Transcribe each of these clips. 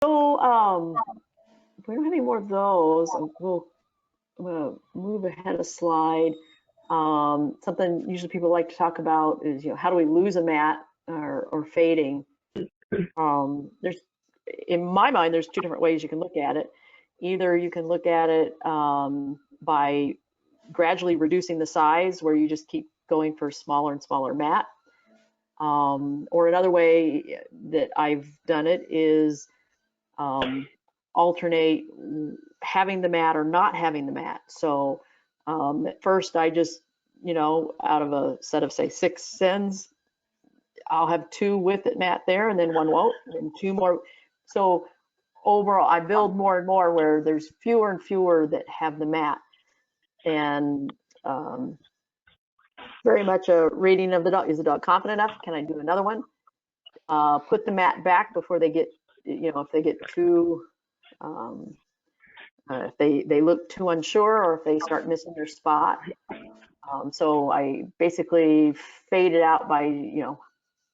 if we don't have any more of those, I'm gonna move ahead a slide. Something usually people like to talk about is, how do we lose a mat or fading? There's, in my mind, there's two different ways you can look at it. Either you can look at it by gradually reducing the size, where you just keep going for smaller and smaller mat. Or another way that I've done it is alternate having the mat or not having the mat. So at first I just, out of a set of, say, 6 sends, I'll have 2 with it mat there, and then 1 won't, and 2 more. So overall, I build more and more where there's fewer and fewer that have the mat. And very much a rating of the dog. Is the dog confident enough? Can I do another one? Put the mat back before they get, if they get too, if they look too unsure, or if they start missing their spot. So I basically fade it out by,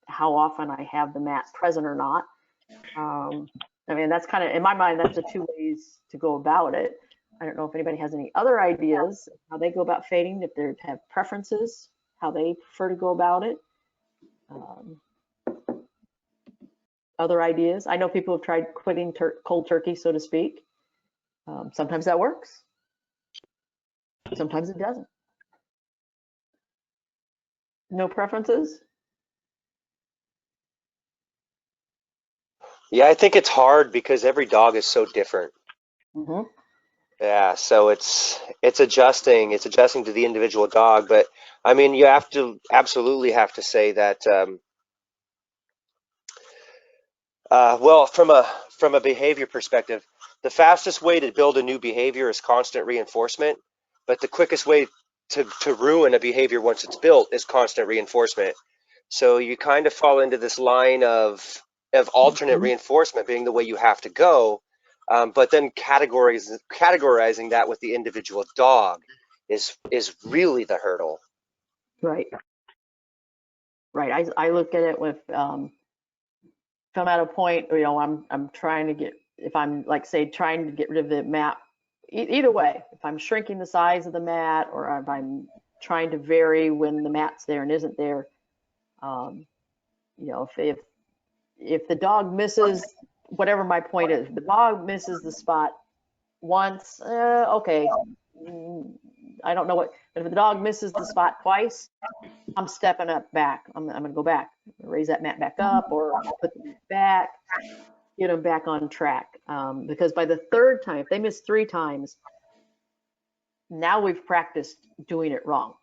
how often I have the mat present or not. I mean, that's kind of, in my mind, that's the 2 ways to go about it. I don't know if anybody has any other ideas how they go about fading, if they have preferences, how they prefer to go about it. Other ideas. I know people have tried quitting cold turkey, so to speak. Sometimes that works. Sometimes it doesn't. No preferences? Yeah, I think it's hard because every dog is so different. Mm-hmm. Yeah, so it's adjusting to the individual dog. But I mean, you absolutely have to say that well, from a behavior perspective, the fastest way to build a new behavior is constant reinforcement, but the quickest way to ruin a behavior once it's built is constant reinforcement. So you kind of fall into this line of alternate reinforcement being the way you have to go, but then categorizing that with the individual dog is really the hurdle. Right. Right. I look at it with if I'm at a point, I'm trying to get, if I'm like, say, trying to get rid of the mat, either way, if I'm shrinking the size of the mat, or if I'm trying to vary when the mat's there and isn't there, if the dog misses, whatever my point is, if the dog misses the spot once, okay, I don't know what, but if the dog misses the spot twice, I'm stepping up back. I'm going to go back, raise that mat back up, or put the mat back, get them back on track. Because by the 3rd time, if they miss 3 times, now we've practiced doing it wrong.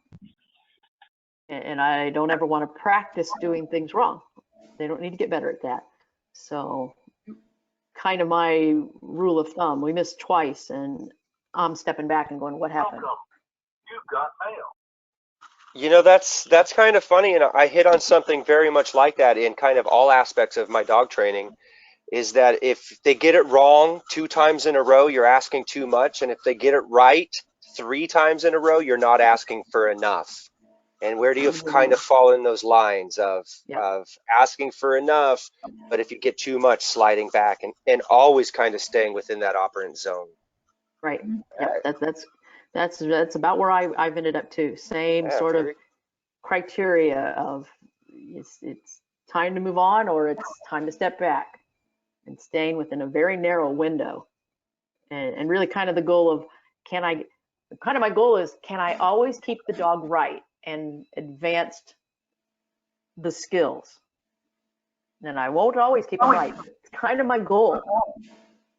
And I don't ever want to practice doing things wrong. They don't need to get better at that. So kind of my rule of thumb, we missed twice, and I'm stepping back and going, what happened? You've got mail. That's kind of funny, and I hit on something very much like that in kind of all aspects of my dog training, is that if they get it wrong 2 times in a row, you're asking too much, and if they get it right 3 times in a row, you're not asking for enough. And where do you kind of fall in those lines of asking for enough, but if you get too much, sliding back and always kind of staying within that operant zone? Right. Yeah, that's about where I've ended up too. Same sort of criteria of it's time to move on, or it's time to step back, and staying within a very narrow window. And really kind of the goal of, my goal is, can I always keep the dog right and advanced the skills? And I won't always keep them right. It's kind of my goal.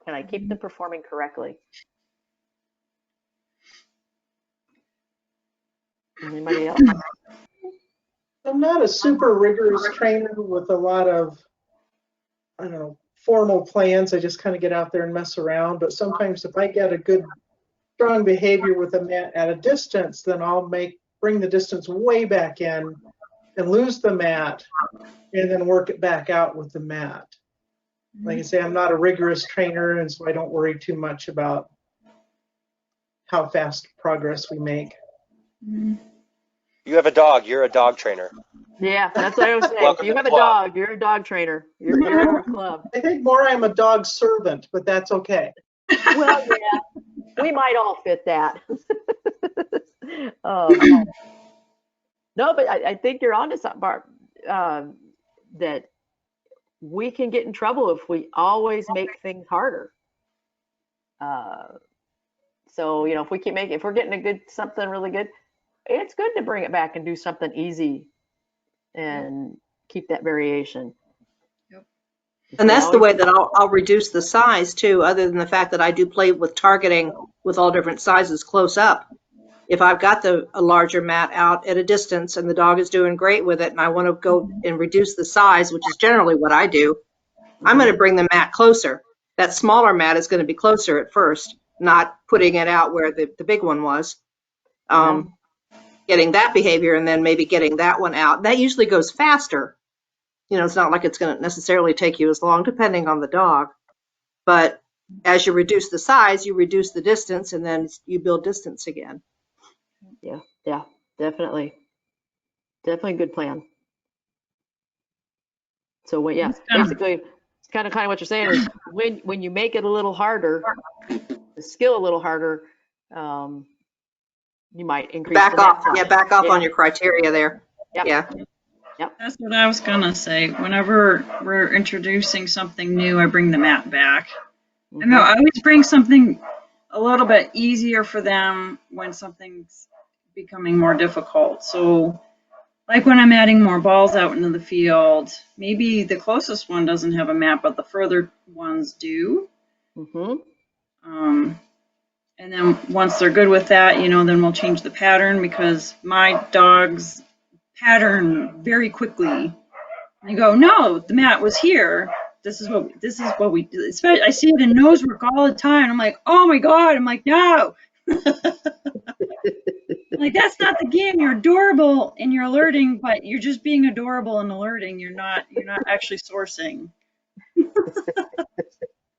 Can I keep them performing correctly? Anybody else? I'm not a super rigorous trainer with a lot of, I don't know, formal plans. I just kind of get out there and mess around. But sometimes if I get a good, strong behavior with a mat at a distance, then I'll bring the distance way back in and lose the mat, and then work it back out with the mat. Like I say, I'm not a rigorous trainer, and so I don't worry too much about how fast progress we make. You have a dog. You're a dog trainer. Yeah, that's what I was saying. If Welcome you to have the a club. dog, you're a dog trainer. You're in our club. I think more I'm a dog servant, but that's okay. Well, yeah, we might all fit that. um, no, but I think you're onto something, Barb. That we can get in trouble if we always make things harder. So if we keep making, if we're getting a good something really good, it's good to bring it back and do something easy and keep that variation. Yep. And We that's the always- way that I'll reduce the size too, other than the fact that I do play with targeting with all different sizes close up. If I've got a larger mat out at a distance and the dog is doing great with it and I want to go and reduce the size, which is generally what I do, I'm going to bring the mat closer. That smaller mat is going to be closer at first, not putting it out where the big one was. Getting that behavior and then maybe getting that one out. That usually goes faster. It's not like it's going to necessarily take you as long, depending on the dog. But as you reduce the size, you reduce the distance, and then you build distance again. Yeah, definitely a good plan. So basically, it's kind of what you're saying is when you make it a little harder, the skill a little harder, you might increase Back the net off. size. Yeah, back off on your criteria there. Yep. Yeah. That's what I was gonna say. Whenever we're introducing something new, I bring the mat back. I know I always bring something a little bit easier for them when something's becoming more difficult. So like when I'm adding more balls out into the field, maybe the closest one doesn't have a mat, but the further ones do. And then once they're good with that, then we'll change the pattern because my dogs pattern very quickly. I go, no, the mat was here. This is what we do. I see it in nose work all the time. I'm like, oh my God. I'm like, no. Like, that's not the game. You're adorable and you're alerting, but you're just being adorable and alerting. You're not actually sourcing.